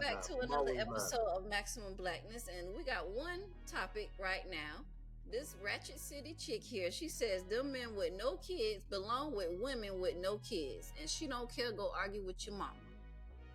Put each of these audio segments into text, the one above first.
back to I'm another always live. episode of Maximum Blackness, and we got one topic right now. This Ratchet City chick here, she says them men with no kids belong with women with no kids, and she don't care. Go argue with your mama.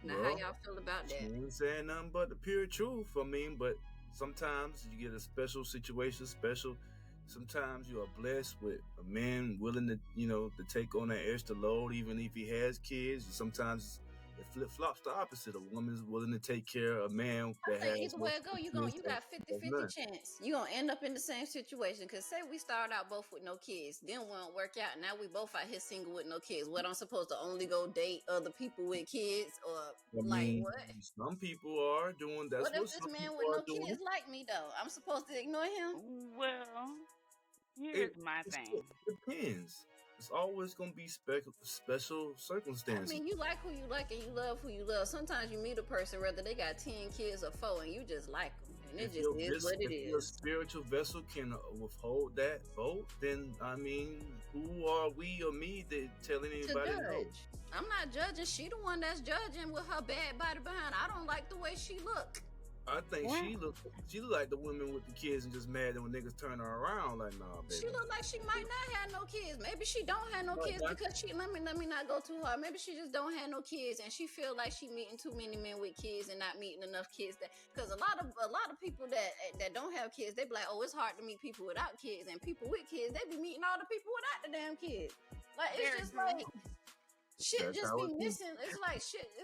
Now, how Well, y'all feel about she that? ain't saying nothing but the pure truth. I mean, but sometimes you get a special situation, special. Sometimes you are blessed with a man willing to, to take on that extra load, even if he has kids. Sometimes it flip flops the opposite. A woman is willing to take care of a man I that think has either way it go, multiple kids you that got 50 has 50 none. chance. You gonna end up in the same situation. Cause say we start out both with no kids, then we won't work out. Now we both out here single with no kids. What, I'm supposed to only go date other people with kids, or I like mean, what? some people are doing. That's What if what this some man people with are no doing. kids like me though? I'm supposed to ignore him? Well, It, here's my it thing. depends. It's always going to be special I circumstances. mean, you like who you like and you love who you love. Sometimes you meet a person, whether they got 10 kids or 4, and you just like them. And it just is what it If your is. spiritual vessel can withhold that boat, then I mean, who are we or me to tell To anybody no? judge. I'm not judging. She the one that's judging with her bad body behind. I don't like the way she look. I think Well, she look like the women with the kids and just mad that when niggas turn her around like, nah, She baby. look like she might not have no kids. Maybe she don't have no No, kids because she let me not go too hard. Maybe she just don't have no kids and she feel like she meeting too many men with kids and not meeting enough kids. That because a lot of people that don't have kids, they be like, oh, it's hard to meet people without kids, and people with kids, they be meeting all the people without the damn kids. Like it's very just true. like shit that's just how be it is. missing. It's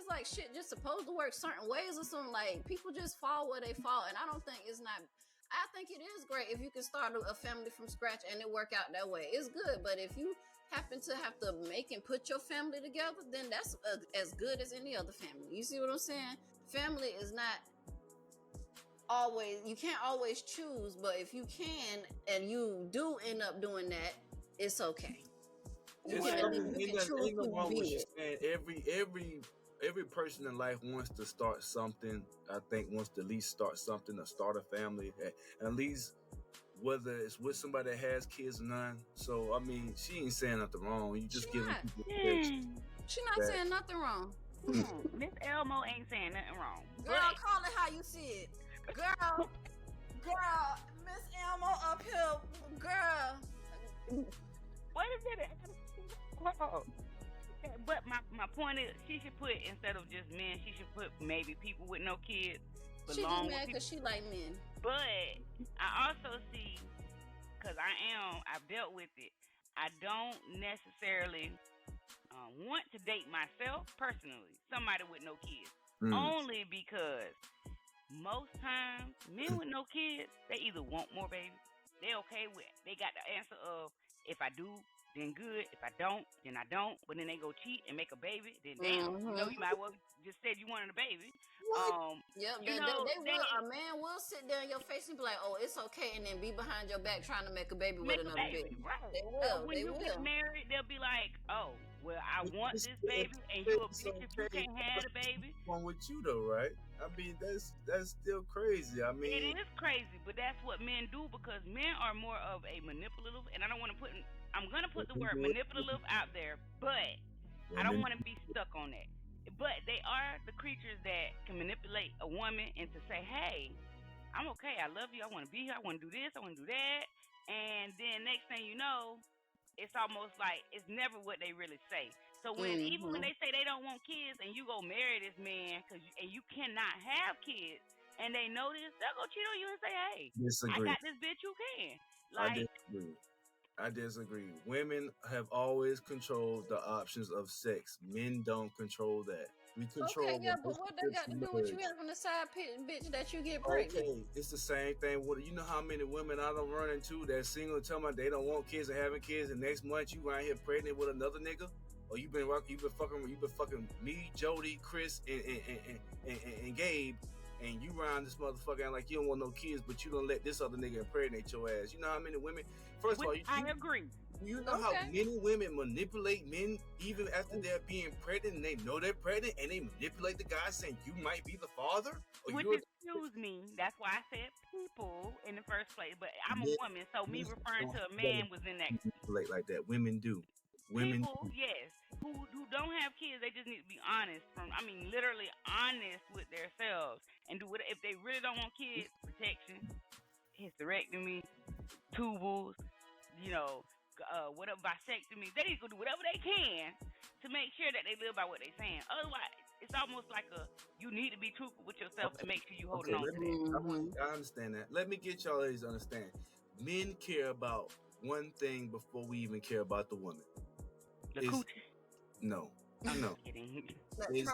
like shit just supposed to work certain ways or something. Like people just fall where they fall, and I don't think it's not. I think it is great if you can start a family from scratch and it work out that way. It's good, but if you happen to have to make and put your family together, then that's as good as any other family. You see what I'm saying? Family is not always, you can't always choose, but if you can and you do end up doing that, it's okay. You It's, can I at Well, least mean, you can choose ain't no who you wrong with be you it. saying every person in life wants to start something. I think wants to at least start something, or start a family, at least whether it's with somebody that has kids or none. So I mean, she ain't saying nothing wrong. You She just giving not. people a hmm, She not that saying nothing wrong. come on. Miss Elmo ain't saying nothing wrong. Girl, But call it how you see it. Girl, Miss Elmo up here. Girl. wait a minute. Hold on. But my point is, she should put, instead of just men, she should put maybe people with no kids She just belong with mad people. because she like men. But I also see, because I've dealt with it. I don't necessarily want to date myself personally, somebody with no kids. Only because most times men with no kids, they either want more babies, they okay with, they got the answer of, if I do, then good. If I don't, then I don't. But then they go cheat and make a baby. Then damn, Mm-hmm. you might well just said you wanted a baby. what? Yep, You they know, will. they A man will sit there in your face and be like, "Oh, it's okay," and then be behind your back trying to make a baby with make a another baby, baby. right? They will. When They you get will. married, they'll be like, "Oh, well, I want It's, this if baby, and you a it's bitch if you okay, can't have the baby." one with you though, right? I mean, that's still crazy. I It mean, is crazy, but that's what men do, because men are more of a manipulative, and I don't want to put. I'm gonna put the women word do it. manipulative out there, but I don't Women, want to be stuck on that. But they are the creatures that can manipulate a woman into say, "Hey, I'm okay. I love you. I want to be here. I want to do this. I want to do that." And then next thing you know, it's almost like it's never what they really say. So even when Mm-hmm. they say they don't want kids, and you go marry this man and you cannot have kids, and they know this, they'll go cheat on you and say, "Hey, I disagree. got this bitch you can." I Like, disagree. I disagree. Women have always controlled the options of sex. Men don't control that. We Okay, control yeah, but what they relationships got to and do with you marriage. having a side bitch that you get pregnant? Okay, it's the same thing. What you know? How many women I don't run into that single and tell me they don't want kids and having kids, and next month you right here pregnant with another nigga? Or you been fucking me, Jody, Chris, and Gabe, and you round this motherfucker out like you don't want no kids, but you don't let this other nigga impregnate your ass. You know how many women? First of which all, I agree. you know how Okay. many women manipulate men even after they're being pregnant and they know they're pregnant and they manipulate the guy saying you might be the father or Which, you're excuse me, that's why I said people in the first place. But I'm a men, woman, so me men referring don't to a have to man was in that. manipulate like that. Women do. Women, people, yes, who don't have kids, they just need to be honest. Literally honest with themselves and do what if they really don't want kids. Protection, hysterectomy, tubals, you know, whatever vasectomy. They need to go do whatever they can to make sure that they live by what they're saying. Otherwise, it's almost like you need to be truthful with yourself and make sure you holding on to that. I understand that. Let me get y'all ladies to understand. Men care about one thing before we even care about the woman. The coochie. No. I'm No. kidding. It's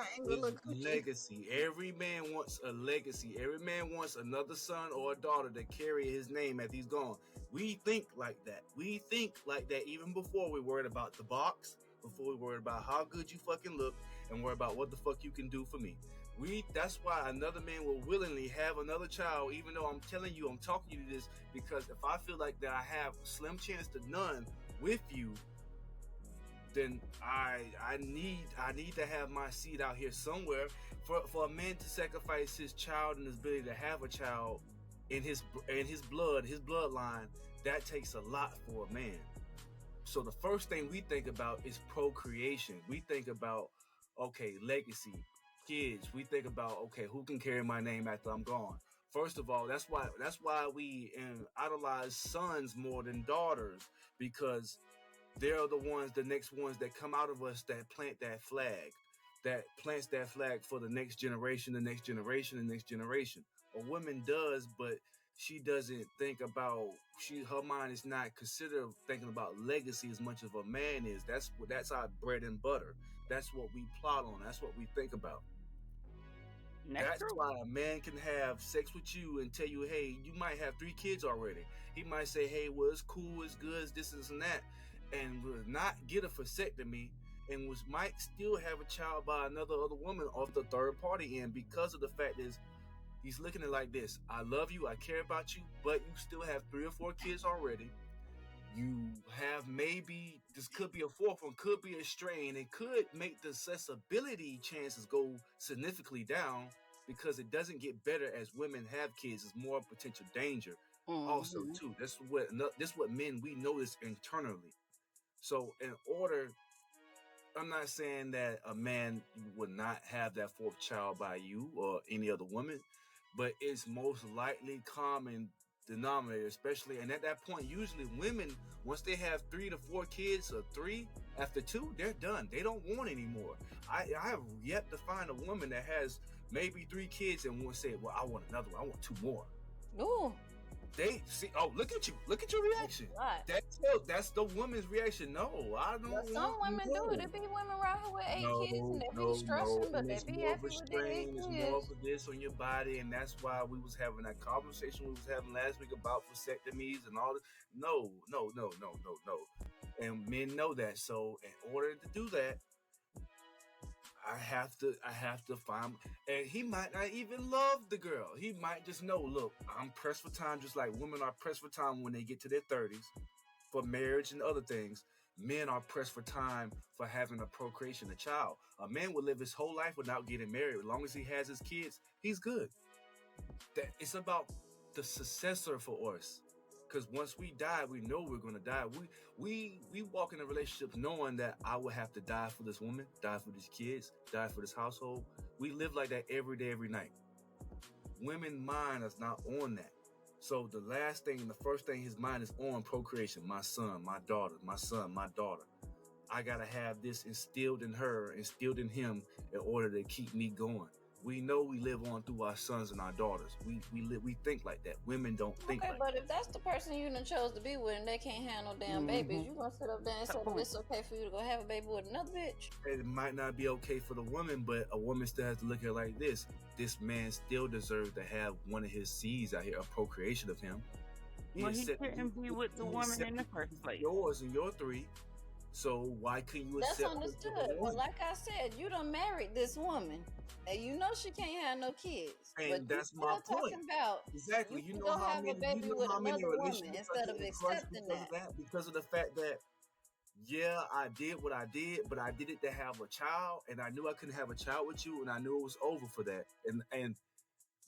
legacy. Every man wants a legacy. Every man wants another son or a daughter to carry his name after he's gone. We think like that. We think like that even before we worried about the box, before we worried about how good you fucking look, and worry about what the fuck you can do for me. That's why another man will willingly have another child, even though I'm telling you, I'm talking to you this, because if I feel like that I have a slim chance to none with you, then I need to have my seed out here somewhere. For a man to sacrifice his child and his ability to have a child in his bloodline, that takes a lot for a man. So the first thing we think about is procreation. We think about, okay, legacy, kids. We think about, okay, who can carry my name after I'm gone? First of all, that's why we idolize sons more than daughters, because they're the next ones that come out of us that plant that flag, that plants that flag for the next generation, the next generation, the next generation. A woman does, but she doesn't think about, her mind is not considered thinking about legacy as much as a man is. That's our bread and butter. That's what we plot on. That's what we think about. That's why a man can have sex with you and tell you, hey, you might have 3 kids already. He might say, hey, well, it's cool, it's good, it's this and that, and will not get a vasectomy, and might still have a child by another woman off the third party end, because of the fact is he's looking at it like this: I love you, I care about you, but you still have 3 or 4 kids already. You have maybe, this could be a 4th one, could be a strain. It could make the accessibility chances go significantly down, because it doesn't get better as women have kids. It's more potential danger. Also, too, this what men, we notice internally. So in order, I'm not saying that a man would not have that 4th child by you or any other woman, but it's most likely common denominator, especially, and at that point, usually women, once they have 3 to 4 kids, or 3 after 2, they're done. They don't want anymore. I have yet to find a woman that has maybe 3 kids and will say, well, I want another one, I want 2 more. Ooh. They see, oh, look at your reaction. That's the woman's reaction. No, I don't. Well, some women do it. There be women around here with 8 kids and they be stressing, but they be happy with their 8 kids. It's more of this on your body, and that's why we was having that conversation we was having last week about vasectomies and all this. No. And men know that. So in order to do that, I have to find, and he might not even love the girl. He might just know, look, I'm pressed for time, just like women are pressed for time when they get to their 30s for marriage and other things. Men are pressed for time for having a procreation, a child. A man will live his whole life without getting married. As long as he has his kids, he's good. That it's about the successor for us. Because once we die, we know we're going to die. We walk in a relationship knowing that I will have to die for this woman, die for these kids, die for this household. We live like that every day, every night. Women's mind is not on that. So the first thing his mind is on, procreation. My son, my daughter, my son, my daughter. I got to have this instilled in her, instilled in him, in order to keep me going. We know we live on through our sons and our daughters. We think like that. Women don't think like that. Okay, but if that's the person you done chose to be with and they can't have no damn babies, you gonna sit up there and say that it's okay for you to go have a baby with another bitch? It might not be okay for the woman, but a woman still has to look at it like this. This man still deserves to have one of his seeds out here, a procreation of him. Well, he couldn't be with the woman in the first place. Yours and your 3. So why couldn't you accept? That's understood. Well, like I said, you done married this woman, and you know she can't have no kids. And but that's my point. About exactly. You know how many relationships instead of accepting that. Because of the fact that, yeah, I did what I did, but I did it to have a child, and I knew I couldn't have a child with you, and I knew it was over for that. And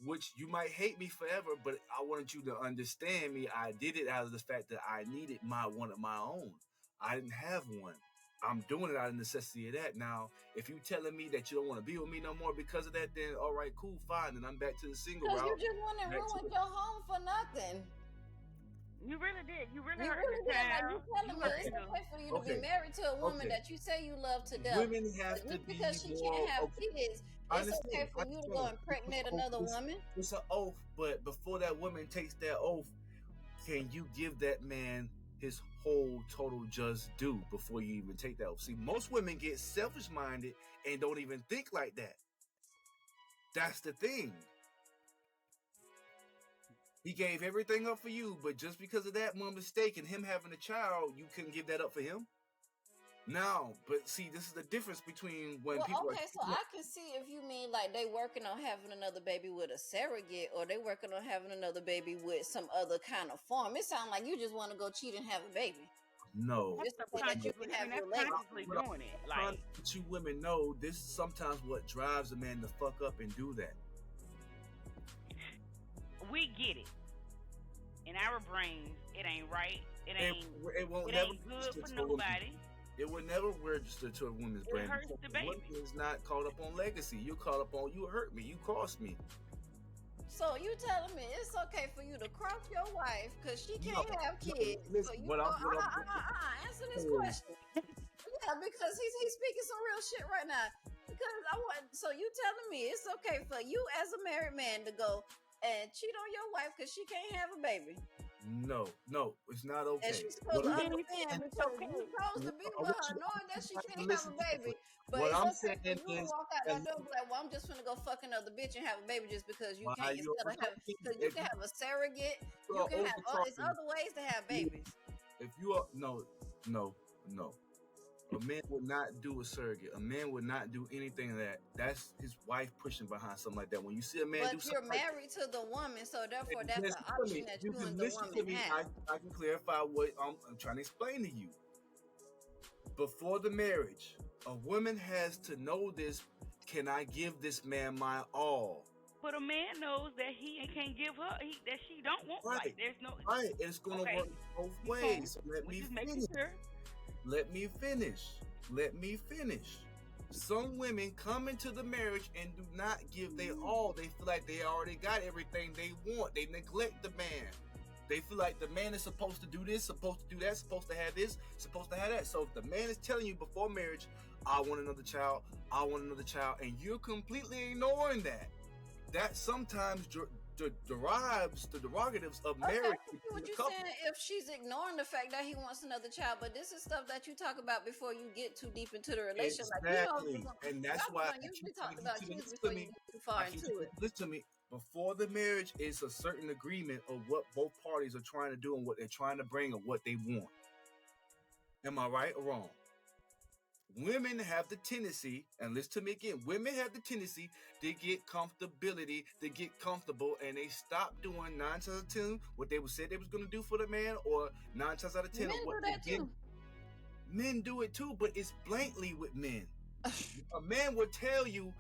which you might hate me forever, but I wanted you to understand me. I did it out of the fact that I needed one of my own. I didn't have one. I'm doing it out of necessity of that. Now, if you telling me that you don't want to be with me no more because of that, then all right, cool, fine. Then I'm back to the single Because you route. just want to ruin your home for nothing. You really did. You really You hurt really the did. Like, child. you telling me it's hurt okay for you to be Okay. married to a woman Okay. that you say you love to death. Women have But to just be because she more. can't have Okay. kids, I it's okay understand. for you to go impregnate another woman. It's an oath, but before that woman takes that oath, can you give that man his whole total just due before you even take that oath? See, most women get selfish minded and don't even think like that. That's the thing. He gave everything up for you, but just because of that one mistake and him having a child, you couldn't give that up for him? No, but see, this is the difference between when people Okay, so I can see if you mean like they working on having another baby with a surrogate, or they working on having another baby with some other kind of form. It sounds like you just want to go cheat and have a baby. No. Just so that you can have your legacy. Consciously doing it. Like, But you women know this is sometimes what drives a man to fuck up and do that. we get it. In our brains, it ain't right. It ain't good for nobody. It will never register to a woman's brain. It hurts the baby. Woman is not caught up on legacy. You're caught up on you hurt me. You crossed me. So you telling me it's okay for you to cross your wife because she can't have kids? Listen, so you answer this question. Yeah, because he's speaking some real shit right now. Because so you telling me it's okay for you as a married man to go and cheat on your wife because she can't have a baby? No, it's not okay. And she's supposed to understand because you're supposed to be with her knowing that she can't have a baby. But what I'm okay saying for you to walk out that door and be like, well, I'm just gonna go fuck another bitch and have a baby just because you can't. Because you can have a surrogate. You can have there's other ways to have babies. If you are no. A man would not do a surrogate. A man would not do anything of that. That's his wife pushing behind something like that. When you see a man do something, but you're married to the woman, so therefore that's an option that you and the woman have. I can clarify what I'm trying to explain to you. Before the marriage, a woman has to know this. Can I give this man my all? But a man knows that he can't give her that she don't want. Right. Like, there's no. Right. It's gonna work both ways. Let me finish. Let me finish. Some women come into the marriage and do not give their all. They feel like they already got everything they want. They neglect the man. They feel like the man is supposed to do this, supposed to do that, supposed to have this, supposed to have that. So if the man is telling you before marriage, I want another child, and you're completely ignoring that sometimes derives the derogatives of marriage. Okay, what you're saying, if she's ignoring the fact that he wants another child, but this is stuff that you talk about before you get too deep into the relationship. Exactly. And that's why I usually talk about kids before you get too far into it. Listen to me. Before the marriage is a certain agreement of what both parties are trying to do and what they're trying to bring and what they want. Am I right or wrong? Women have the tendency, and listen to me again, women have the tendency to get comfortability, to get comfortable, and they stop doing 9 times out of 10 what they said they was going to do for the man, or 9 times out of 10 men what do that too. Men do it too, but it's blatantly with men. A man would tell you,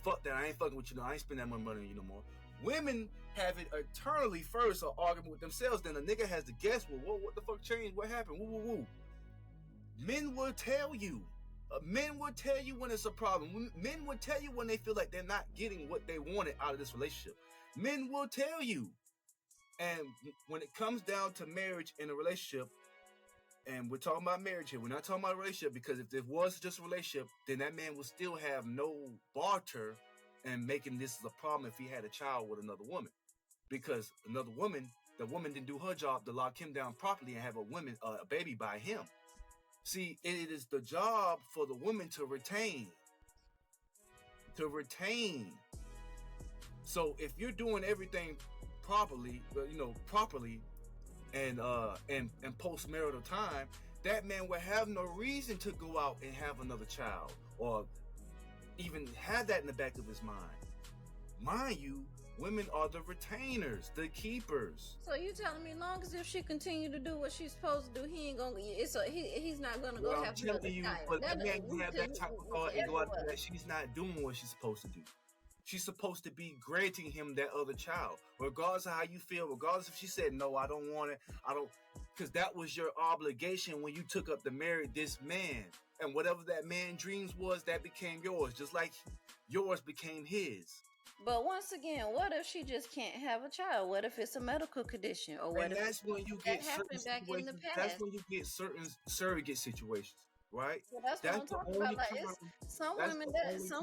fuck that, I ain't fucking with you, no, I ain't spending that much money on you no more. Women have it eternally first, an argument with themselves, then a nigga has to guess, well, what the fuck changed, what happened, woo. Men will tell you. Men will tell you when it's a problem. Men will tell you when they feel like they're not getting what they wanted out of this relationship. Men will tell you. And when it comes down to marriage and a relationship, and we're talking about marriage here, we're not talking about a relationship, because if there was just a relationship, then that man would still have no barter and making this a problem if he had a child with another woman. Because the woman didn't do her job to lock him down properly and have a baby by him. See, it is the job for the woman to retain. So if you're doing everything properly, and post-marital time, that man will have no reason to go out and have another child or even have that in the back of his mind. Mind you, women are the retainers, the keepers. So you telling me, long as if she continue to do what she's supposed to do, he ain't gonna. He's not gonna go have another child. But that man can have that type of thought and go out there that she's not doing what she's supposed to do. She's supposed to be granting him that other child, regardless of how you feel, regardless if she said no, I don't want it, I don't. because that was your obligation when you took up to marry this man. And whatever that man's dreams was, that became yours, just like yours became his. But once again, what if she just can't have a child? What if it's a medical condition? Or what And if that's when you get certain back in the situations. past? That's when you get certain surrogate situations, right? Well, that's what I'm talking about. Like, some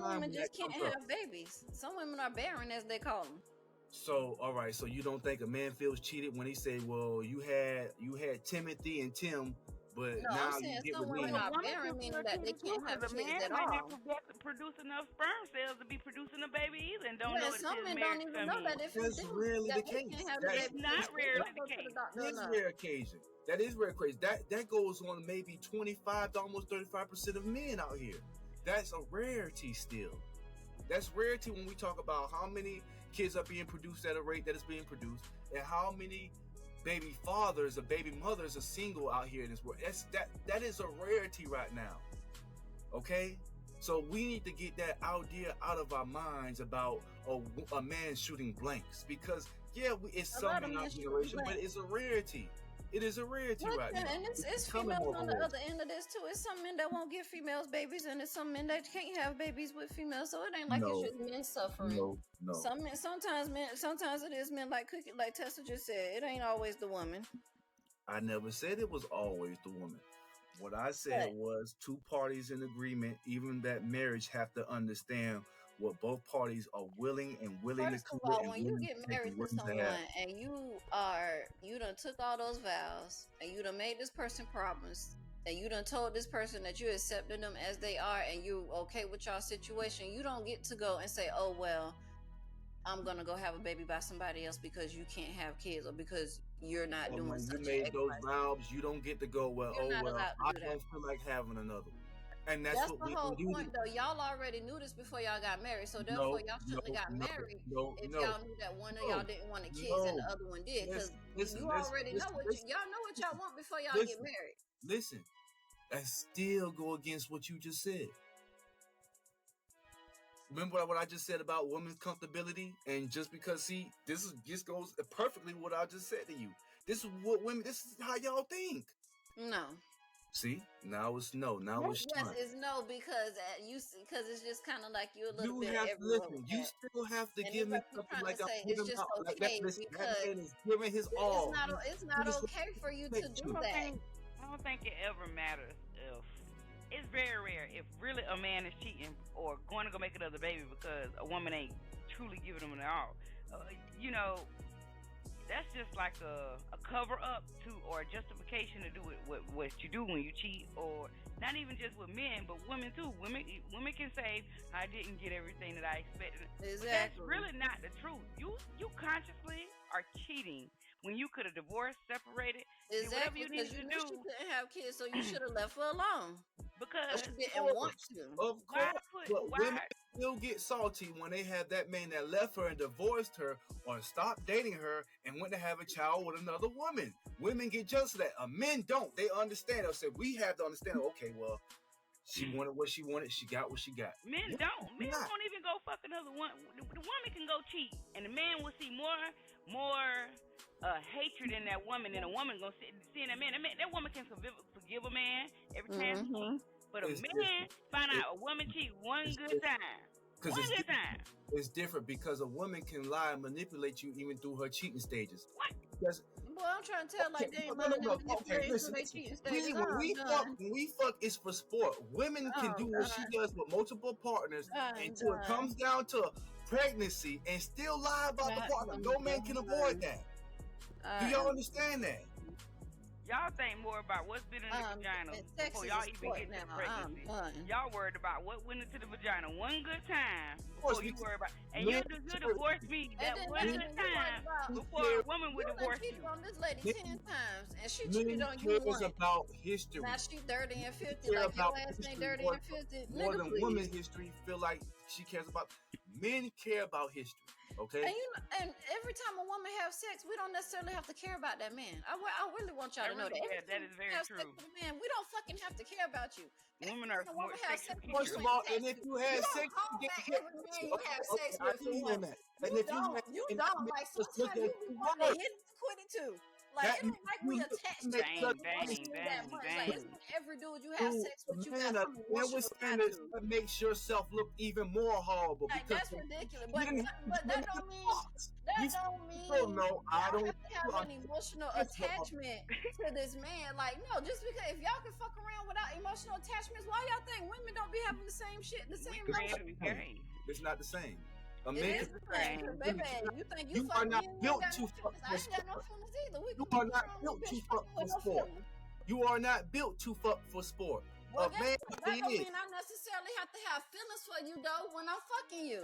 women just can't have babies. Some women are barren, as they call them. So, all right. So you don't think a man feels cheated when he say, "Well, you had Timothy and Tim, but no, now I'm saying you get some with women me." are barren, meaning that they can't have kids at all. Might not produce enough sperm cells to be producing a baby either, and don't know some men don't even know that if that's rarely the case. That's not rarely the case. That is rare occasion. That is rare occasion. That goes on maybe 25 to almost 35% of men out here. That's a rarity still. That's rarity when we talk about how many kids are being produced at a rate that is being produced, and how many baby fathers or baby mothers are single out here in this world. That is a rarity right now. Okay, so we need to get that idea out of our minds about a man shooting blanks, because it's some in our generation, but it's a rarity. It is a rarity right now. And it's females on the other end of this too. It's some men that won't give females babies, and it's some men that can't have babies with females. So it ain't like it's just men suffering. No. Some men, sometimes it is men like Cookie, like Testa just said. It ain't always the woman. I never said it was always the woman. What I said was two parties in agreement, even that marriage have to understand what both parties are willing to First of all, when you get married to someone and you done took all those vows and you done made this person promise and you done told this person that you accepted them as they are and you okay with y'all situation, you don't get to go and say, oh, well, I'm going to go have a baby by somebody else because you can't have kids or because you're not doing when such you made those vows, you don't get to go, well, I don't feel like having another one. And that's what the whole point, though. Y'all already knew this before y'all got married, so therefore y'all shouldn't have got married if y'all knew that one of y'all didn't want the kids and the other one did. Because you already know y'all know what y'all want before y'all get married. Listen, I still go against what you just said. Remember what I just said about women's comfortability? And just because, this goes perfectly what I just said to you. This is how y'all think. No. See, now it's no. Now it's it's no because it's just kind of like you're a little bit. You have to listen. You still have to give me something like it's just okay because that man is giving his all. It's not okay for you to do that. I don't think it ever matters if it's very rare if really a man is cheating or going to go make another baby because a woman ain't truly giving him it all. That's just like a cover up to or a justification to do what you do when you cheat, or not even just with men, but women too. Women can say, I didn't get everything that I expected. Exactly. But that's really not the truth. You consciously are cheating when you could have divorced, separated, exactly, because you knew she couldn't have kids, so you should have left her alone. Because she didn't want to. Of course, but women still get salty when they have that man that left her and divorced her or stopped dating her and went to have a child with another woman. Women get jealous of that. Men don't. They understand. They'll say, we have to understand. Okay, well, she wanted what she wanted. She got what she got. Men don't. Men won't even go fuck another one. The woman can go cheat, and the man will see more hatred in that woman than a woman gonna see in that man. That woman can forgive a man every time he cheats, but a man find out a woman cheat one good time. It's different because a woman can lie and manipulate you even through her cheating stages. What? Well, I'm trying to tell they ain't manipulating their cheating stages. When we fuck, it's for sport. Women can do what she does with multiple partners until it comes down to pregnancy and still lie about the partner. No man can avoid that. Do y'all understand that? Y'all think more about what's been in the vagina before y'all even get to pregnancy. Y'all worried about what went into the vagina one good time before you worry about. And you divorced me that one good time before a woman would divorce you. You on this lady 10 times, and she cheated on you once. About history. Now she dirty and filthy. Like your ass ain't dirty and filthy. More than women's history, feel like she cares about. Men care about history. Okay. And every time a woman have sex, we don't necessarily have to care about that man. I really want y'all to know that. That is very true. Sex with a man, we don't fucking have to care about you. Women are more sexual. First of all, and if you had sex, you have sex with someone. You don't. Like sometimes you want to hit and quit it too. Like, That it ain't like we attached to makes you us- emotionally that much. Like, it's not every dude you have sex with, you man, got some man with emotional standards attitude. that makes yourself look even more horrible. Like, Because that's ridiculous. you But didn't- that don't mean You don't know. I don't. have to have an emotional attachment to this man. Like, no, just because if y'all can fuck around without emotional attachments, why y'all think women don't be having the same shit, the same emotion? It's not the same. A It man is the same. Cause baby, you think you are fucking not me, you built ain't got to no fuck feelings. I ain't got no for feelings either. We You can are be not around built this to bitch fuck fucking for with no sport. feelings. You are not built to fuck for sport. Well, man, that don't mean I necessarily have to have feelings for you though when I'm fucking you.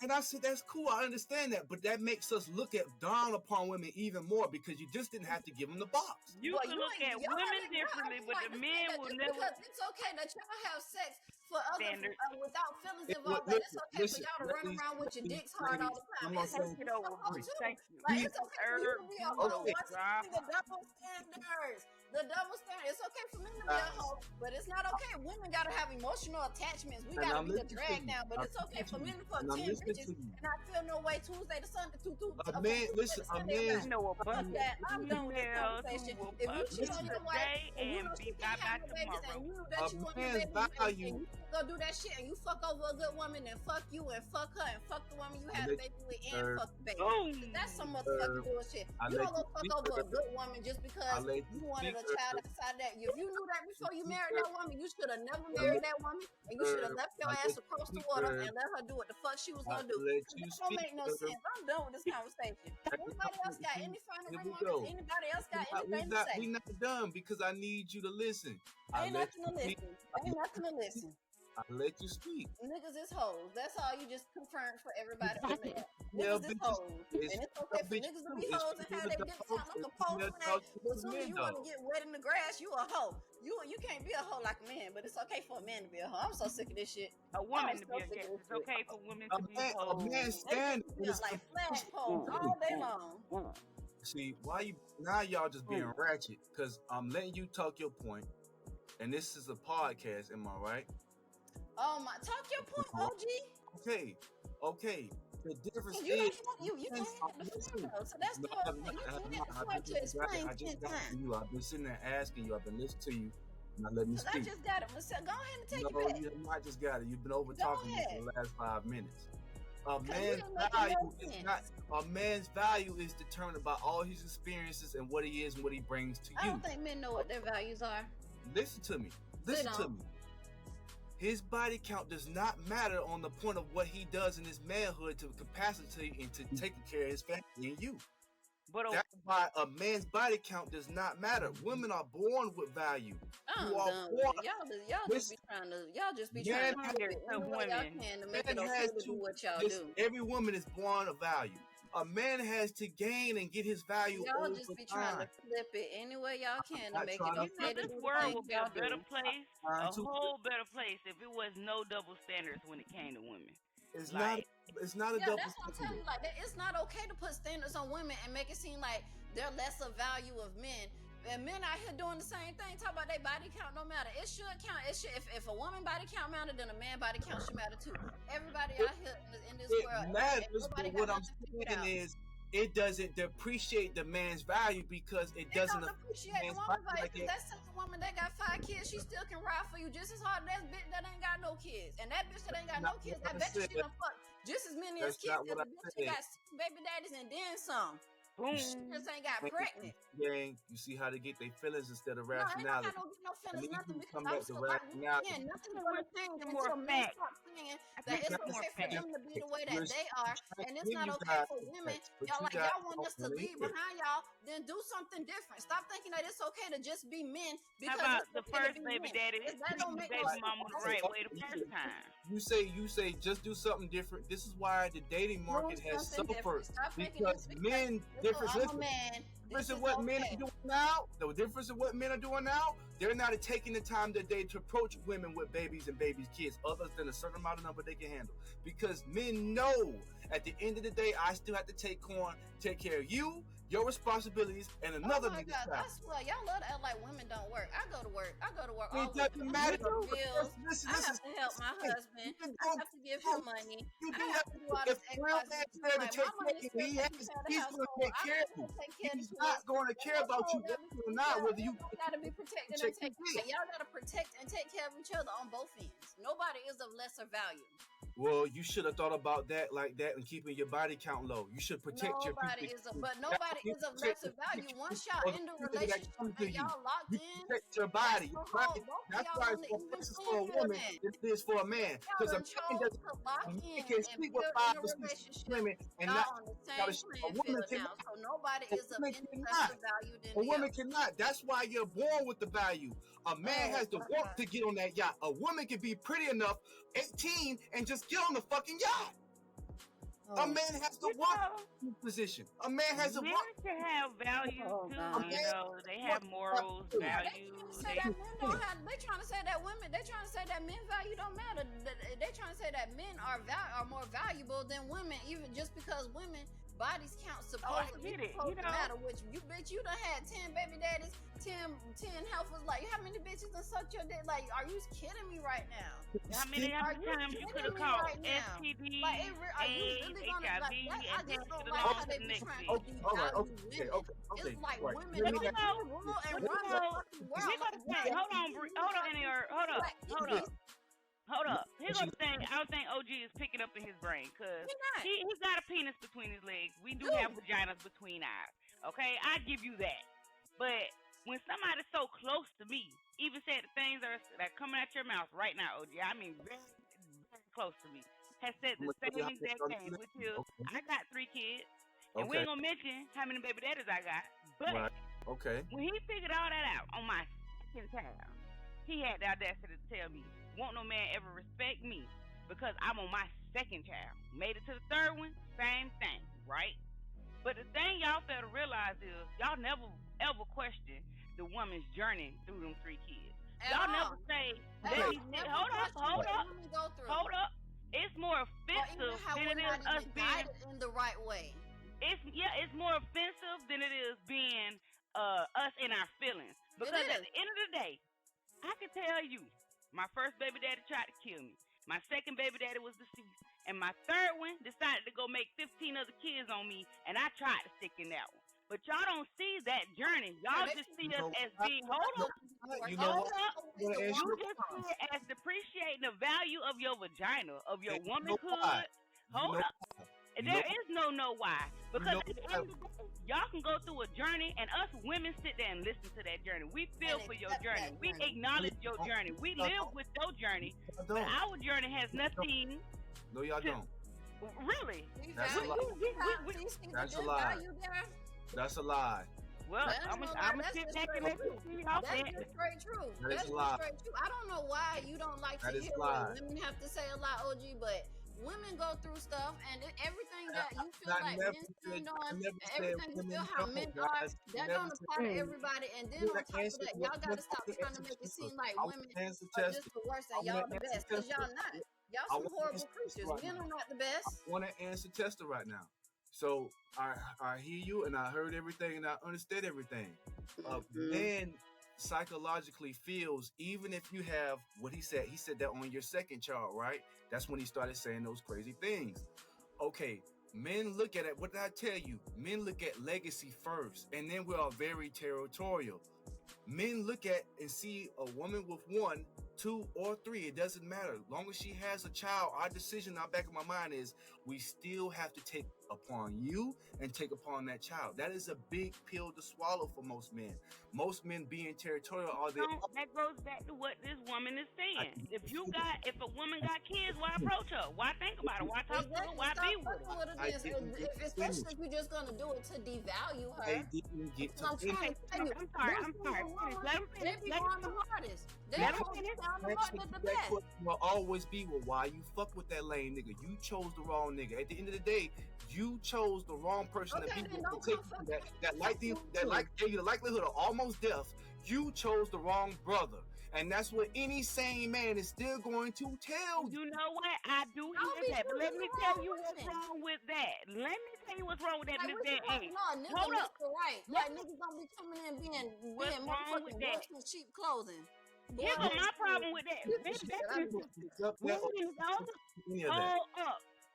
And I said that's cool. I understand that, but that makes us look at down upon women even more because you just didn't have to give them the box. You can look at women differently, but the men will never. Because it's okay that y'all have sex for other without feelings involved. Listen, It's okay for y'all to run around with your dicks hard all the time. It's okay Take it over, Bree. Thank you. Like, it's okay for you to be a hoe. Okay. Once you see the double standards. The double standard. It's okay for men to be a hoe, but it's not okay. Women gotta have emotional attachments. We gotta be the drag down, but it's okay for men to fuck 10 bitches and not feel no way Tuesday to Sunday. A man, listen, a man. Fuck that. I'm done with this conversation. If you cheat on your wife and you know she can't have no babies and you know that you want your baby and you go do that shit and you fuck over a good woman and fuck you and fuck her and fuck the woman you had a baby with and fuck the baby. That's some motherfucking bullshit. You don't go fuck over a good woman just because you wanted a child outside that. If you knew that before you married that woman, you should have never married that woman and you should have left your ass across the water and let her do what the fuck she was gonna do. That don't make no sense. I'm done with this conversation. Anybody else got any final remarks? Anybody else got anything to say? We not done because I need you to listen. Ain't nothing to listen. Ain't nothing to listen. I let you speak. Niggas is hoes. That's all you just confirmed for everybody on there. Yeah, Niggas is hoes. And it's okay for niggas to be hoes and have their dicks out like a pole for that. But as soon as you want to get wet in the grass, you a hoe. You can't be a hoe like a man, but it's okay for a man to be a hoe. I'm so sick of this shit. A woman to be a hoe. It's okay for women to be hoes. A man standing like flagpoles all day long. See, now y'all just being ratchet because I'm letting you talk your point, and this is a podcast, am I right? Oh my, talk your point, OG. Okay. The difference you is you can't have the floor, though. So that's the whole thing. You can't have to explain 10 times. I've been sitting there asking you. I've been listening to you. Now let me speak. I just got it. Go ahead and take it back. No, you have not just got it. You've been over talking me for the last 5 minutes. A man's value is determined by all his experiences and what he is and what he brings to you. I don't think men know what their values are. Listen to me. His body count does not matter on the point of what he does in his manhood to capacity and to taking care of his family and you. But that's why a man's body count does not matter. Women are born with value. Y'all just be trying to do what y'all can to make it okay to do what y'all do. Every woman is born of value. A man has to gain and get his value. Y'all just be trying to flip it any way y'all can to make it okay to do this world would be a better place, a whole better place if it was no double standards when it came to women. It's not a double that's what I'm telling you. Like, it's not okay to put standards on women and make it seem like they're lesser value of men. And men out here doing the same thing, talk about their body count, no matter. It should count. It should. If a woman body count mattered, then a man body count should matter too. Everybody out here in this world, matters. But what I'm saying is, it doesn't depreciate the man's value because it doesn't appreciate the woman's value. Because that same woman that got 5 kids, she still can ride for you just as hard as that bitch that ain't got no kids. And that bitch that ain't got no kids, I bet you she done fucked just as many as kids as the bitch that got 6 baby daddies and then some. Boom. She just ain't got pregnant. Gang, you see how they get their feelings instead of rationality. No, I don't get no feelings, nothing, because I'm so like, nothing more things until men stop saying that it's okay for them to be the way that they are, and it's not okay for women. Y'all want us to leave behind y'all, then do something different. Stop thinking that it's okay to just be men. Because how about the first baby daddy? That don't make baby mama the right way the first time. You say just do something different. This is why the dating market has suffered because men difference in what men are doing now. The difference in what men are doing now, they're not taking the time that they to approach women with babies and babies' kids, other than a certain amount of number they can handle. Because men know at the end of the day, I still have to take care of you, your responsibilities, and another Oh my nigga's God, child. I swear, y'all love to act like women don't work. I go to work. I go to work It all week. doesn't I matter. have to pay bills. Listen, I have to help my husband. I have to give him money. You I do have have to do all if this a real extra man stuff. there to Like, take my care money of still you, taking care of the he's going to household. take I care of still you. take care of the He's kids. not going to care about you whether or not, whether you gotta be protected and check take your dick. y'all gotta protect and take care of each other on both ends. Nobody is of lesser value. Well, you should have thought about that like that and keeping your body count low. You should protect your people. Nobody is of lesser value. Once y'all end a relationship and y'all locked you in, protect your body. That's why it's more even precious for a feel woman that. than it is for a man. Because a Y'all done man chose doesn't to lock a man in can and sleep build with in 5 a or 6 relationship. women and Y'all not on the gotta same a playing woman field now. cannot. So nobody A is of woman any cannot. lesser value than A the woman other. cannot. That's why you're born with the value. A man has to my work God. to get on that yacht. A woman can be pretty enough, 18, and just get on the fucking yacht. A man has to work in position. A man has to Men work. should have values Oh, too. God. You know, they have morals, They values. trying to say that men don't have. They trying to say that women. They trying to say that men value don't matter. They trying to say that men are more valuable than women, even just because women bodies count supposedly supposed to matter. Which you bitch, you done had 10 baby daddies, 10 healthers. Like, how many bitches done sucked your dick? Like, are you kidding me right now? How many times you could have called STD, Like, are you really gonna HIV, like that? I just don't like how they be trying to devalue women. It's like women don't rule and run the fucking world. Hold up. Here's the thing I don't think OG is picking up in his brain, because he got a penis between his legs. We do have vaginas between ours. Okay? I give you that. But when somebody's so close to me, even said the things that are coming out your mouth right now, OG, I mean very, very close to me, has said the same exact thing, which is, I got 3 kids, and we ain't gonna mention how many baby daddies I got. But when he figured all that out on my second child, he had the audacity to tell me, won't no man ever respect me because I'm on my second child. Made it to the 3rd one, same thing, right? But the thing y'all fail to realize is y'all never ever question the woman's journey through them 3 kids. Y'all never say, hold up. It's more offensive than it is us being in the right way. It's more offensive than it is being us in our feelings. Because at the end of the day, I can tell you, my first baby daddy tried to kill me. My second baby daddy was deceased. And my 3rd one decided to go make 15 other kids on me, and I tried to stick in that one. But y'all don't see that journey. Y'all just see us as being, You just see it as depreciating the value of your vagina, of your womanhood. Hold up. There is no why. Because at the end of the day, y'all can go through a journey, and us women sit there and listen to that journey. We feel for your journey. We acknowledge your journey. We live with your journey. But our journey has nothing. No, y'all don't. Really? That's a lie. That's a lie. That's a lie. Well, I'm gonna sit back and let you see how that's just straight true. That's a lie. Straight true. I don't know why you don't like to hear what women have to say a lot, OG, but women go through stuff, and everything that you feel like men stand on, everything you feel how men are, that don't apply to everybody. And then on top of that, y'all gotta stop trying to make it seem like women are just the worst and y'all the best, because y'all not. Y'all some horrible creatures. Men are not the best. I want to answer Testa right now. So I hear you, and I heard everything, and I understand everything. Man psychologically feels, even if you have what he said that on your second child, right? That's when he started saying those crazy things. Okay, men look at it. What did I tell you? Men look at legacy first, and then we are very territorial. Men look at and see a woman with 1, 2, or 3. It doesn't matter. As long as she has a child, our decision in our back of my mind is we still have to take upon you and take upon that child. That is a big pill to swallow for most men. Most men being territorial are they. That goes back to what this woman is saying. If a woman got kids, why approach her? Why think about it? Why talk to her? Why be with her? Especially if you're just gonna do it to devalue her. They didn't get to finish. I'm sorry. They be on the hardest. They on the hardest the best. Will always be, well, why you fuck with that lame nigga? You chose the wrong nigga. At the end of the day, you chose the wrong person to be that gave you the likelihood of almost death. You chose the wrong brother. And that's what any sane man is still going to tell you. You know what? I do hear that. But let me tell you what's wrong with that. Let me tell you what's wrong with that in this day and age. No, Hold up. Right. Like, niggas don't be coming in being motherfucking wolves in cheap clothing. Here's my problem with that.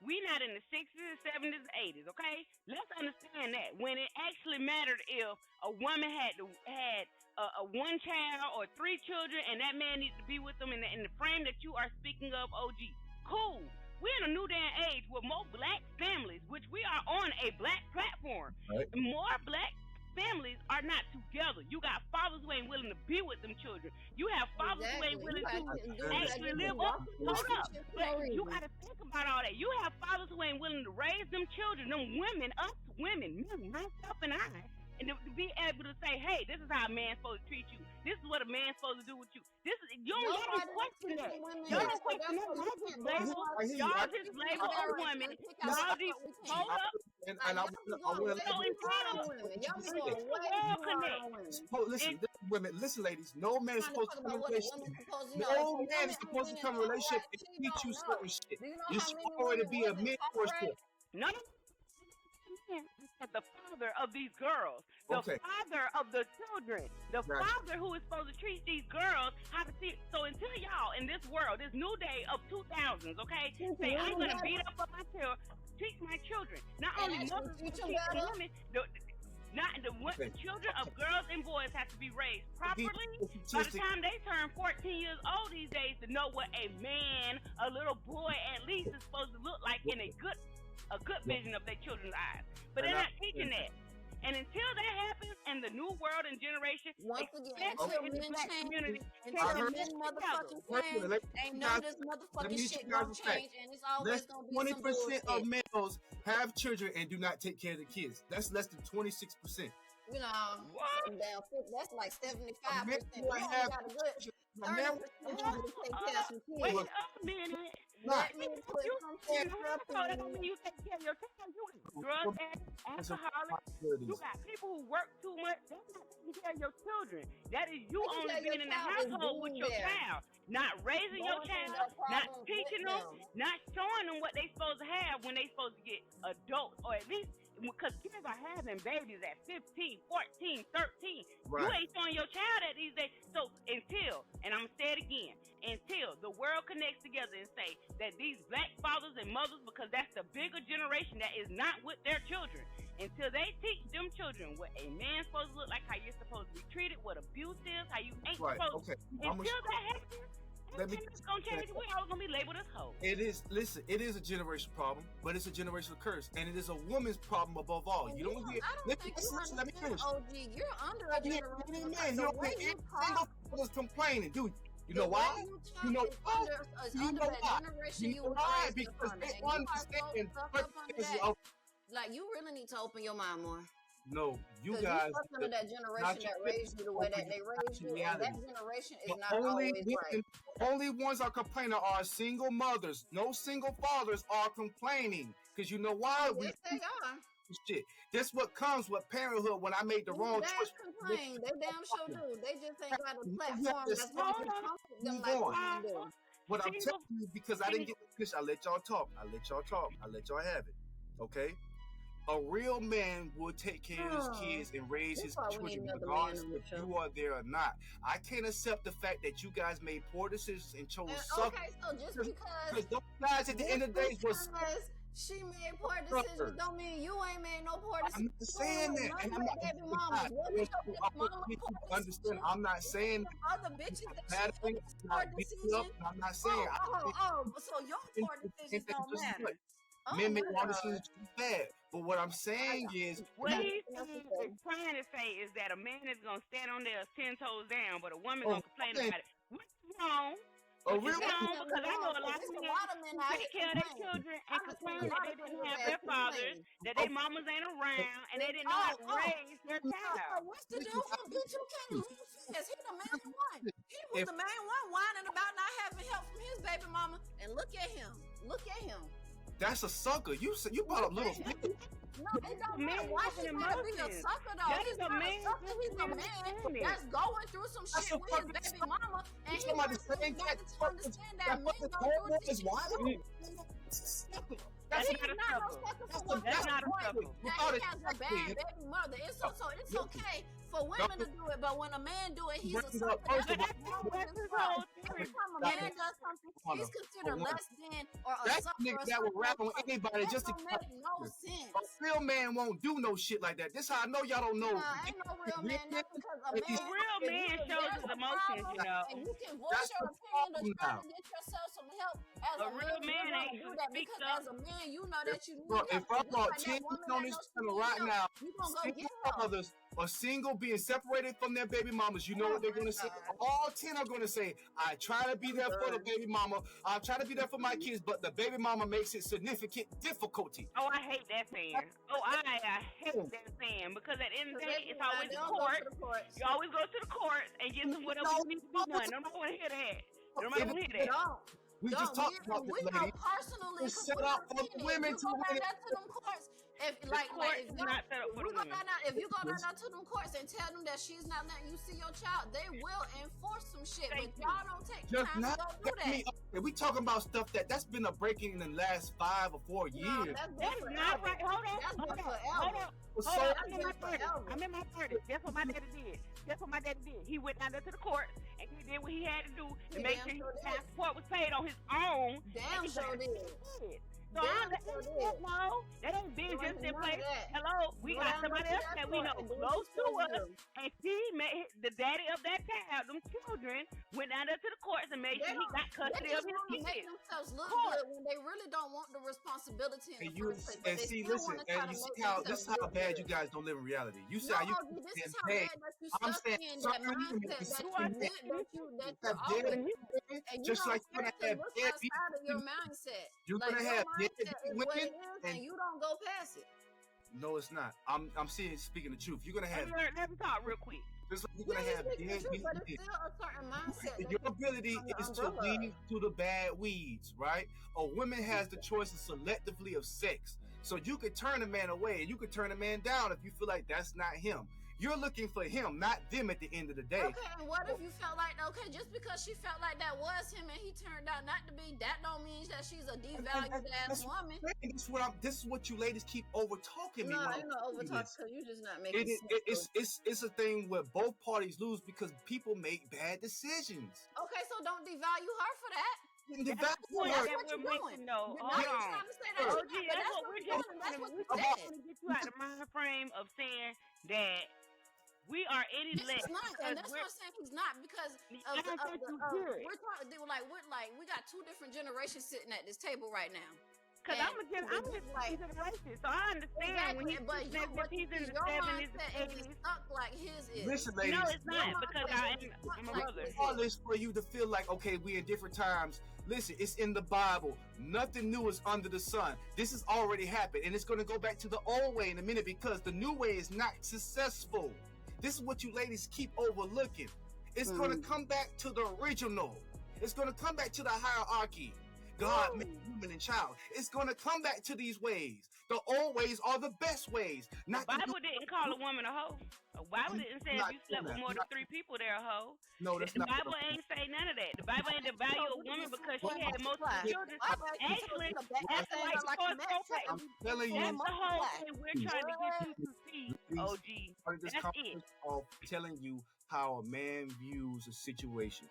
We not in the 60s, 70s, 80s, okay? Let's understand that. When it actually mattered if a woman had a one child or 3 children and that man needs to be with them in the frame that you are speaking of, OG. Cool. We're in a new day and age with more black families, which we are on a black platform. Right. More black families are not together. You got fathers who ain't willing to be with them children. You have fathers who ain't willing to actually live up. Hold up. But you got to think about all that. You have fathers who ain't willing to raise them children, them women, us women, me, myself, and I. And to be able to say, hey, this is how a man's supposed to treat you. This is what a man's supposed to do with you. This is you don't question that. Y'all don't question that. Y'all just label a woman. Y'all just hold up. And I want to listen, women, listen, ladies. No man is supposed to come in a relationship. No man is supposed to come in a relationship and teach you certain shit. You're supposed to be a mentorship. No. The father of these girls, the father of the children, the father who is supposed to treat these girls how to see. So until y'all in this world, this new day of 2000s, okay, say I'm gonna beat up on my children, teach my children. Not only mothers, but women. The children of girls and boys have to be raised properly. By the time they turn 14 years old these days, to know what a man, a little boy at least, is supposed to look like in a good vision of their children's eyes. But they're not teaching that. And until that happens in the new world and generation, once again, until men change, until men motherfucking change, ain't none of this motherfucking shit gonna change, and it's always gonna be 20% of males have children and do not take care of the kids. That's less than 26%. You know, that's like 75%. We only got a good 30% to take care of some kids. Wait a minute. Let me put some shit up. That don't mean you take care of your child. You drug addict, alcoholic. You got people who work too much. That's not taking care of your children. That is you only being in the household with your child, not raising your child, not teaching them, not showing them what they supposed to have when they supposed to get adults, or at least because kids are having babies at 15, 14, 13. Right. You ain't showing your child that these days. So until, and I'm going to say it again, until the world connects together and say that these black fathers and mothers, because that's the bigger generation that is not with their children, until they teach them children what a man's supposed to look like, how you're supposed to be treated, what abuse is, how you ain't supposed to. Until that happens, it's gonna change. We always gonna be labeled as hoes. It is. Listen, it is a generational problem, but it's a generational curse, and it is a woman's problem above all. You don't hear. Let me finish. OG, you're under a generational curse. You don't hear every single father's complaining, dude. You know why? You know why? You know why? Because they understand. Like, you really need to open your mind more. No, you guys. You're that generation that raised you the way that they raised you, and that generation is not always right. Only ones are complaining are single mothers. No single fathers are complaining, because you know why? Yes, they are. Shit. That's what comes with parenthood. When I made the wrong choice, complain. They damn sure do. They just ain't got a platform that's going to comfort them like we do. What I'm telling you, because I didn't get the finish, I let y'all talk. I let y'all have it. Okay. A real man will take care of his kids and raise his children regardless if you are there or not. I can't accept the fact that you guys made poor decisions and chose Okay, so just because those guys at the end of the day was she made poor decisions don't mean you ain't made no poor decisions. I'm not saying that. And I'm not saying other bitches that she made poor decisions. I'm not saying so your poor decisions don't matter. Men make wrong decisions bad. But what I'm saying is, what he's trying to say is that a man is gonna stand on there 10 toes down, but a woman gonna complain about it. What's wrong? Because I know a lot of men take care of their children and complain that they didn't have their fathers, that their mamas ain't around, and they didn't know how to raise their child. What's the deal with bitch? You can't lose this. He the main one. He was the main one whining about not having help from his baby mama, and look at him. Look at him. That's a sucker. You brought up little. No, it don't a man Why having she gotta be a emotions. sucker though? That He's is a not a man sucker. He's a having man emotions. that's going through some That's shit a with his fucking baby sucker. mama, and You he talking about the wants to same cat understand that that men fucking go through hormones this is shit wild? too. That's He's not a not no sucker. sucker for That's one That's not a point sucker. that he has a bad baby mother. It's okay for women to do it, but when a man do it, he's a sucker. First But of all, that's his whole Every theory. time a man does something, he's considered less than or a That sucker. nigga or that will something rap on else. anybody That just to don't make no sense. a real man won't do no shit like that. This how I know y'all don't know. Nah, ain't no real man. That's because a If he's- man, Real if man you- shows there's his a emotions, problem, you know. and you can voice That's your the opinion to problem try now. to get yourself some help. As A a real man, man you're gonna ain't do gonna that speak because up. as a man, you know that you need Bro, help. if I Just brought like that 10 woman people on that this knows she channel needs right help, now, you gonna go single get help. fathers are single, being separated from their baby mamas, you know what they're gonna say? All 10 are gonna say, I try to be there for the baby mama, I try to be there for my kids, but the baby mama makes it significant difficulty. Oh, I hate that saying. Oh, I hate that saying because at the end of the day, it's always They the don't go court. to the courts. You always go to the courts and get them whatever you need to be done. Nobody want to hear that. Nobody want to hear that. Don't. We just talked about we this, know lady. personally. It's 'cause set we up done for seen it. women If to you go win. down there to them courts, if The like court if is y'all- not set up for we the go women. down there, if you go down there to them courts and tell them that she's not letting you see your child, they will enforce some shit. Thank But you. y'all don't take the Just time not to go do got me that. up there. We talking about stuff that's been a breaking in the last 5 or 4 No, years. that's been That is not forever. right. Hold on. That's Hold been on. forever. Hold on. So, Hold on. that's I'm in my been 30s. forever. I'm in my 30s. That's what my daddy did. That's what my daddy did. He went down there to the court and he did what he had to do to He make damn sure sure his did. child support was paid on his own. Damn sure did. So Damn that sure ain't did. no, that ain't been There just wasn't in none place. of that. Hello, we Go got down somebody there to else that that we court know and do what close you to supposed us, to do. and he made the daddy of that child, them children, went down there to the courts and made They sure he got They custody just of his want to make kids. themselves look Court. good when they really don't want the responsibility in And the you first place. But and they see, still listen, want to try and to you see make how themselves this is how look bad good. you guys don't live in reality. You say No, how you OG, this getting is how paid. bad that you I'm stuck saying in that certain women mindset is that You you are did, that you're have always, dead and you just don't like you're gonna seriously have look dead outside of your people. mindset. You're Like gonna your have dead mindset is what women it is, and and you don't go past it. no, it's not. I'm speaking the truth. You're gonna have Let me talk real quick. just like you're Yeah, gonna you have speaking the dead truth, but it's people. still a certain mindset. that Your you ability under is to umbrella. lead to the bad weeds, right? A woman has the choice selectively of sex. So you could turn a man away and you could turn a man down if you feel like that's not him. You're looking for him, not them at the end of the day. Okay, and what if you felt like, okay, just because she felt like that was him and he turned out not to be, that don't mean that she's a devalued ass woman. This is what you ladies keep over talking me. No, when ain't I'm no telling over you talk this. because you just not making sense. It's a thing where both parties lose because people make bad decisions. Okay, so don't devalue her for that. The That's the point value that what we're you're doing. making, though. You're Hold not on. trying to say that. OG, but that's what we're you're just doing, and that's what you we're said. trying to get you out of the mind frame of saying that we are any This less is not, and because that's we're what I'm saying. He's not because I don't think you hear it. we're talking. We got two different generations sitting at this table right now. Because And I'm a generation, so I understand when Exactly, but he's in the your 70s mindset and is 80s. stuck like his is. Listen, ladies. No, it's not because I'm a Like, mother. All this for you to feel like, okay, we in different times. Listen, it's in the Bible. Nothing new is under the sun. This has already happened, and it's going to go back to the old way in a minute because the new way is not successful. This is what you ladies keep overlooking. It's going to come back to the original. It's going to come back to the hierarchy. God made human and child. It's going to come back to these ways. The old ways are the best ways. Not The Bible didn't call a woman a hoe. The Bible didn't say if you slept with more than 3 people, they're a hoe. No, that's The not. Bible ain't say none of that. The Bible ain't devalue a woman because she had multiple children. Actually, that's like propane. I'm telling you. That's the whole thing we're trying to get you to see, OG. Started this That's conversation off telling you how a man views a situation.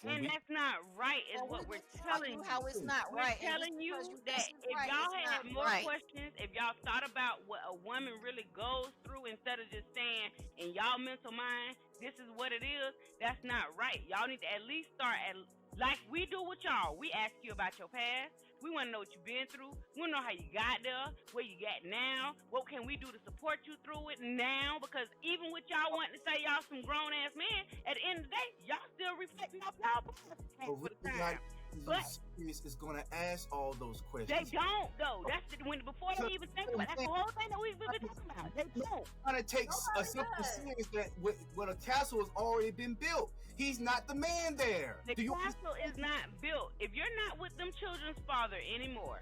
And that's not right, is what we're telling you. How it's not We're right. telling you that if y'all had more questions, if y'all thought about what a woman really goes through instead of just saying in y'all mental mind, this is what it is, that's not right. Y'all need to at least start at like we do with y'all. We ask you about your past. We want to know what you've been through. We want to know how you got there, where you at now. What can we do to support you through it now? Because even with y'all wanting to say y'all some grown-ass men, at the end of the day, y'all still reflecting off y'all past for the time. But is going to ask all those questions. they don't, though. That's before they even think about it. That's the whole thing that we've been talking about. They don't. Trying to take a simple serious that when a castle has already been built. He's not the man there. The castle is not built. If you're not with them children's father anymore,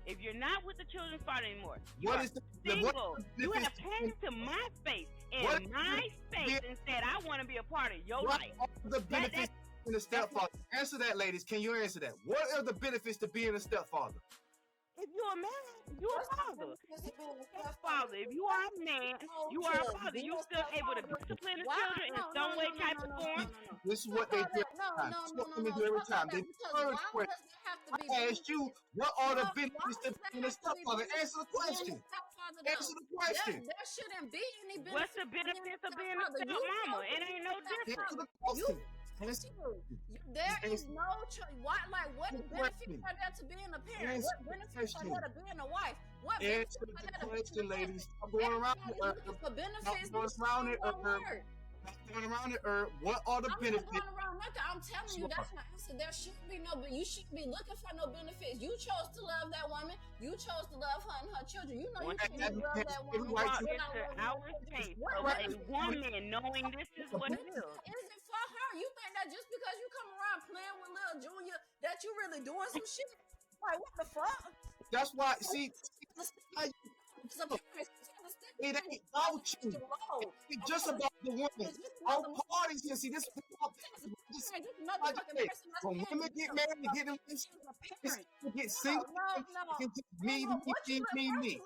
If you're not with the children's father anymore, you What are is the single. You have benefits? came to my space What and my space and said, I want to be a part of your What life. are the benefits to being a stepfather? Answer that, ladies. Can you answer that? What are the benefits to being a stepfather? If you're a man, you're a father. Father. If you are a man, you are a father. You're still able to discipline the children in some way, type, or form. This is what they do every time. This is what women do every time. They first question. I asked you, what are the benefits to being a stepfather? Answer the question. Answer the question. There shouldn't be any benefits. What's the benefits of being a stepmama? It ain't no different. Answer the question. There is no choice. What benefits are there to being a parent? What benefits are there to being a wife? What benefits Answer are the there to question, being a ladies. Stop going around it. looking for benefits? Stop going around it. Stop going around it. What are the I'm benefits? not going around nothing. I'm telling you, that's my answer. There shouldn't be no, but you shouldn't be looking for no benefits. You chose to love that woman. You chose to love her and her children. You know you shouldn't love that woman. Brought into our space of a woman knowing this is what it is. Is it for her? You think that just because you come around playing with Lil Junior that you really doing some shit? Like what the fuck? That's why. See, it ain't about you. It's just about the woman. All parties here. See, this when women get married, get them, get single, me.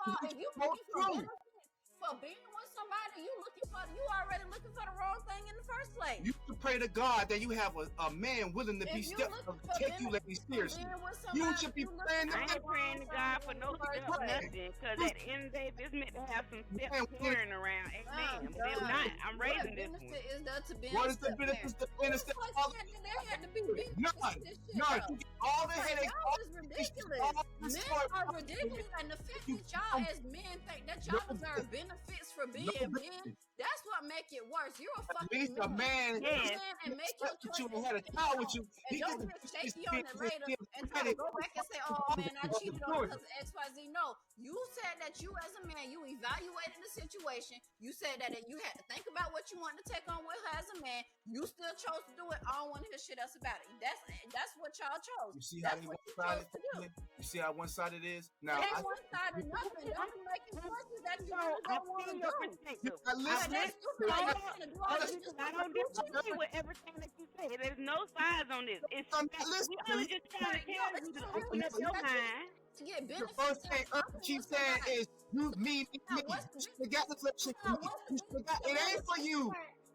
For being with somebody, you already looking for the wrong thing in the first place. You should pray to God that you have a man willing to be take you ladies seriously. You should be praying. I ain't praying to God for no step nothing, because at the end of the day, this meant to have some steps pouring around. Amen. But if not, I'm raising this one. What is the benefit to being a stepfather? None. You get all the headaches. Y'all is ridiculous. Men are ridiculous, and the fact that y'all as men think that y'all deserve benefits for being men, that's what make it worse. You're a fucking man. And make your choice. You had a child with you. And don't get shaky on it later and try to go back and say, oh man, I cheated on because of XYZ. No, you said that you as a man, you evaluated the situation. You said that you had to think about what you wanted to take on with her as a man. You still chose to do it. I don't want to hear shit else about it. That's what y'all chose. You see how one-sided? You see how one-sided is? Now, it ain't one-sided nothing. Don't be making choices that you really don't want to do. I don't disagree with everything that you say. There's no sides on this. It's we only just trying to tell you to open up your mind. The first thing keep saying is you, me. You forgot the flip shit. It ain't for you.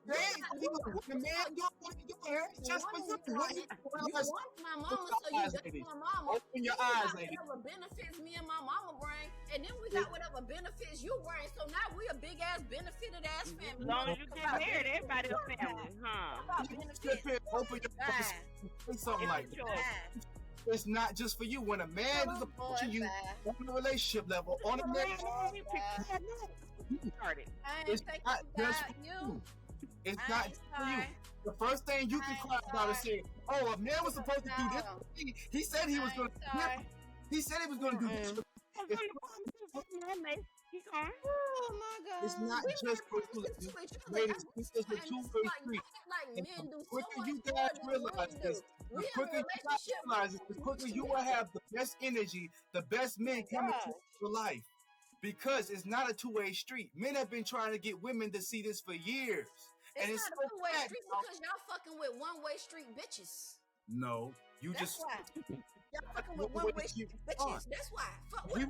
It ain't for you. The man doing what he's doing. It's just for you. You want my mama, so you got my mama. Open your eyes, lady. Whatever benefits me and my mama bring, and then we got whatever benefits you bring. So now we a big ass benefited ass family. As long as you get married, everybody a family, Open your eyes. Say something like that. It's not just for you. When a man is approaching you on a relationship level, on a marriage it's not just for you. It's not just for you. The first thing you can cry about is saying, "Oh, a man was supposed to do this. He said he was going to do this. He said he was going to do this." Oh my God! It's not just for you, ladies. This is a two-way street. And the quicker you guys realize this, the quicker you guys realize this, the quicker you will have the best energy, the best men coming to your life. Because it's not a two-way street. Men have been trying to get women to see this for years. And it's not a two-way street because y'all fucking with one-way street bitches. No, that's why. Y'all fucking with one-way street bitches. That's why. Fuck with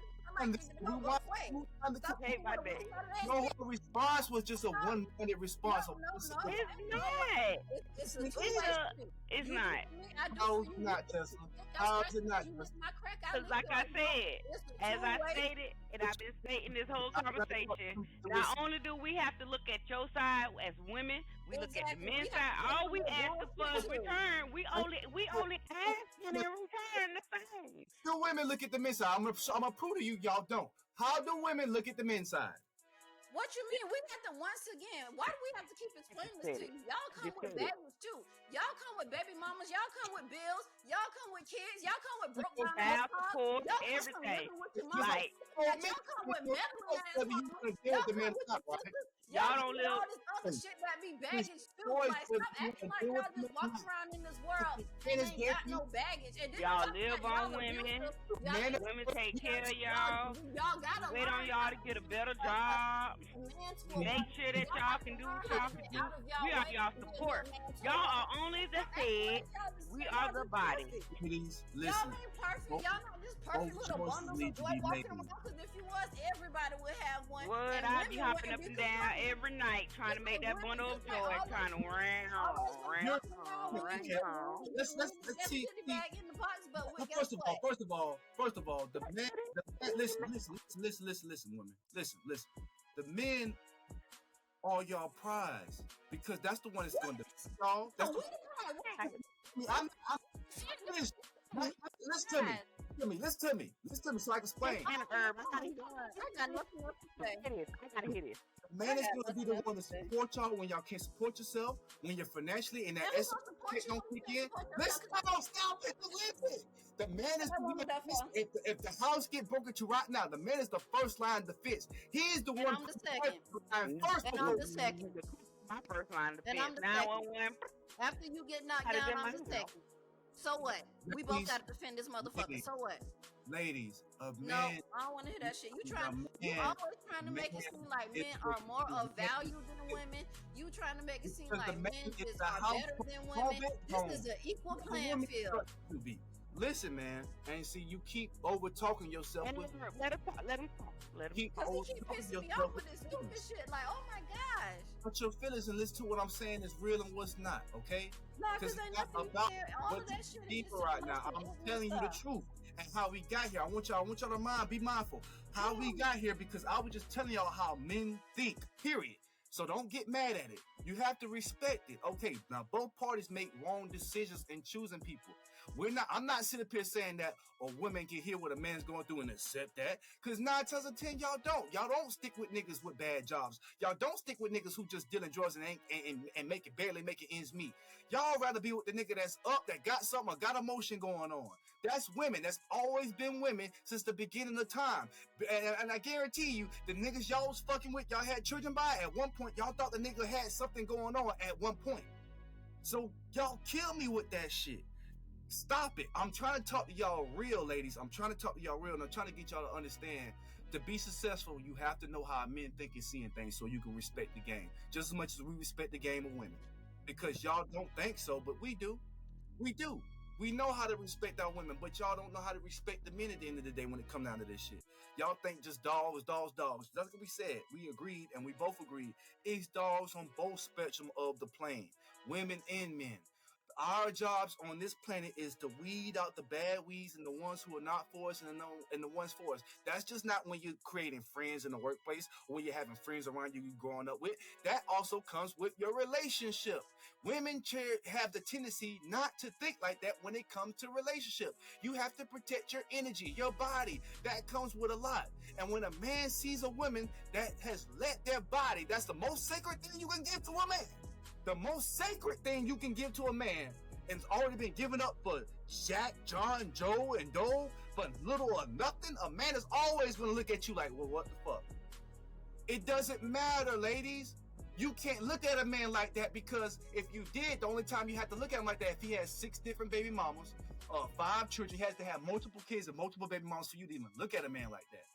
No, her response was just a one-minute response. No, it's not. It's a two-way street. It's not. No, it's not, Tessa. How is it not, Tessa? Because like I said, as I stated, and I've been stating this whole conversation, not only do we have to look at your side as women, we look at the men's side. All we ask for is return. We only ask in return the same. Do women look at the men's side? I'm gonna prove to you, y'all don't. How do women look at the men's side? What you mean? We have to once again. Why do we have to keep explaining this to you? Y'all come with baggage too. Y'all come with baby mamas. Y'all come with bills. Y'all come with kids. Y'all come with broke down Child cars. support, Y'all come everything. living with your mama. Like, Y'all come with medical Whether you ass. want to deal Y'all with the man come with or not, your right? sisters. y'all Y'all don't do live. all this other shit that be baggage too. choice Like, whether stop you acting wanna like deal with y'all the just walk man. around in this world Man and is ain't got guaranteed. no baggage. And then Y'all on top of live that, y'all on women. abusive. Man, Women take care of y'all. Y'all gotta Wait on learn y'all how to get a better job. a man to a Make woman. sure that Y'all y'all have to can do learn what how y'all to can get do. out of y'all We are way y'all to be a support. good man to a Y'all are woman. only the Stop acting head. like y'all just We say are y'all the just body. perfect. ladies, Y'all listen. ain't perfect. Both- Y'all not just perfect both little choices bundles need of to joy be walking made. around. Because if you was, everybody would have one. Would And I women be hopping wouldn't up be and down complaining. every night trying to make that bundle of Just like joy, all trying to always been You're- walking around with ring, you. let's That see. goodie bag in the box, but with guess First of all, what? the man, listen, women, listen. The men are y'all prize because that's the one that's going to y'all. That's the, I'm finished. Listen to me, so I can explain. Annaerb, I gotta nothing else to say. I gotta hear this. The man is going to be the one to support y'all when y'all can't support yourself, when you're financially and that Who's essence gonna support you don't when kick you in. can't support Let's yourself? stop it. Listen. The man is How long is that for? if the house get broken to right now, the man is the first line of defense. He is the And one I'm the second. first. And I'm the second. My first line of And defense. I'm the 911. After you get knocked How to down, get my I'm the house. second. So what? We both gotta defend this motherfucker. So what? Ladies, a No, man. I don't want to hear that shit. You man- always trying to make it seem like men are more of value than women. You trying to make it seem Because like the man men is just the are house better than home women. home. This is an equal The playing woman field. to be. Listen, man, and see, you keep over talking yourself. And With, let him talk. Let him talk. keep Because he over keep talking pissing me yourself off with this stupid shit. Like, oh my gosh. Put your feelings and listen to what I'm saying is real and what's not, okay? No, because Because ain't it's not nothing about there. All of what's that shit is deeper just right now. I'm telling you the truth and how we got here. I want y'all to be mindful how we got here because I was just telling y'all how men think, period. So don't get mad at it. You have to respect it. Okay, now both parties make wrong decisions in choosing people. I'm not sitting up here saying that a woman can hear what a man's going through and accept that. Because 9 times out of 10, y'all don't. Y'all don't stick with niggas with bad jobs. Y'all don't stick with niggas who just dealing drugs and barely making ends meet. Y'all rather be with the nigga that's up, that got something or got emotion going on. That's women. That's always been women since the beginning of time. And I guarantee you, the niggas y'all was fucking with, y'all had children by, at one point, y'all thought the nigga had something going on at one point. So y'all kill me with that shit. Stop it. I'm trying to talk to y'all real, ladies. I'm trying to talk to y'all real, and I'm trying to get y'all to understand. To be successful, you have to know how men think and seeing things so you can respect the game. Just as much as we respect the game of women. Because y'all don't think so, but we do. We do. We know how to respect our women, but y'all don't know how to respect the men at the end of the day when it comes down to this shit. Y'all think just dogs. That's what we said. We agreed, and we both agreed. It's dogs on both spectrum of the plane. Women and men. Our jobs on this planet is to weed out the bad weeds and the ones who are not for us and the ones for us. That's just not when you're creating friends in the workplace or when you're having friends around you growing up with. That also comes with your relationship. Women have the tendency not to think like that when it comes to relationship. You have to protect your energy, your body. That comes with a lot. And when a man sees a woman that has let their body, that's the most sacred thing you can give to a man. The most sacred thing you can give to a man and it's already been given up for Jack, John, Joe, and Dole, but little or nothing. A man is always going to look at you like, well, what the fuck? It doesn't matter, ladies. You can't look at a man like that because if you did, the only time you have to look at him like that, if he has 6 different baby mamas, 5 children, he has to have multiple kids and multiple baby mamas for you to even look at a man like that.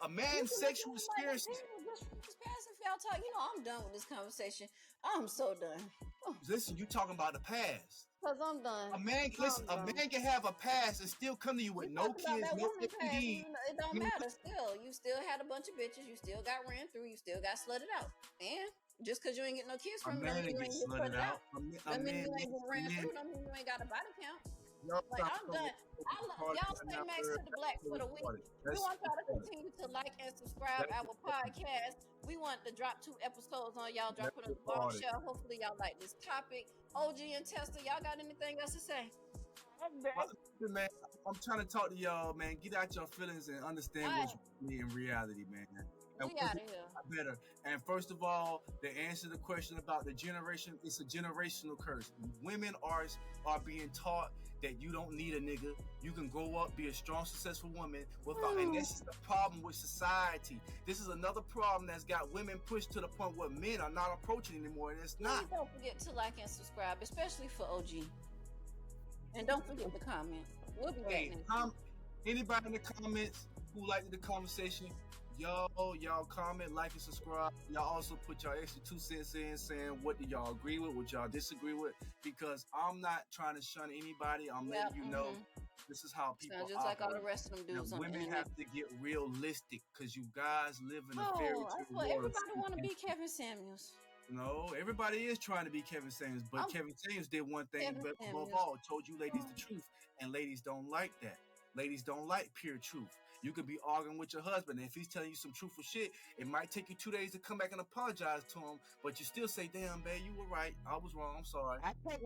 A man's sexual experience. You know, I'm done with this conversation. I'm so done. Listen, you talking about the past. Cause I'm done. A man can have a past and still come to you with no kids, no STD. It don't matter. Still, you still had a bunch of bitches. You still got ran through. You still got slutted out. And just cause you ain't get no kids from them, you ain't get slutted out. That mean you ain't get ran through. That mean you ain't got a body count. Like, I'm done. Y'all stay Max to the Black for the week. We want y'all to continue to like and subscribe our podcast. We want to drop 2 episodes on y'all. Drop it on the bombshell. Hopefully y'all like this topic. OG and Testa, y'all got anything else to say? Man, I'm trying to talk to y'all, man. Get out your feelings and understand what you need in reality, man. And we out of here. better. And first of all, to answer the question about the generation, it's a generational curse. Women are being taught that you don't need a nigga. You can grow up, be a strong, successful woman without. And this is the problem with society. This is another problem that's got women pushed to the point where men are not approaching anymore, and it's not. Please don't forget to like and subscribe, especially for OG. And don't forget to comment. We'll be back next week. Anybody in the comments who liked the conversation, y'all comment, like, and subscribe. Y'all also put y'all extra 2 cents in saying what do y'all agree with, what y'all disagree with, because I'm not trying to shun anybody. I'm letting you know this is how people Sounds just like all the rest of them dudes on the women internet. have to get realistic because you guys live in a fairy tale world. Everybody want to be Kevin Samuels. No, everybody is trying to be Kevin Samuels, but Kevin Samuels did one thing above all, told you ladies the truth, and ladies don't like that. Ladies don't like pure truth. You could be arguing with your husband, and if he's telling you some truthful shit, it might take you 2 days to come back and apologize to him, but you still say, damn, babe, you were right. I was wrong. I'm sorry. I just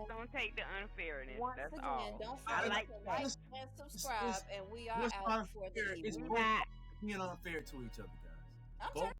don't take the unfairness. That's Again, all. don't I forget like to like and subscribe, and we are out for the evening. It's being unfair to each other, guys. I'm Both turning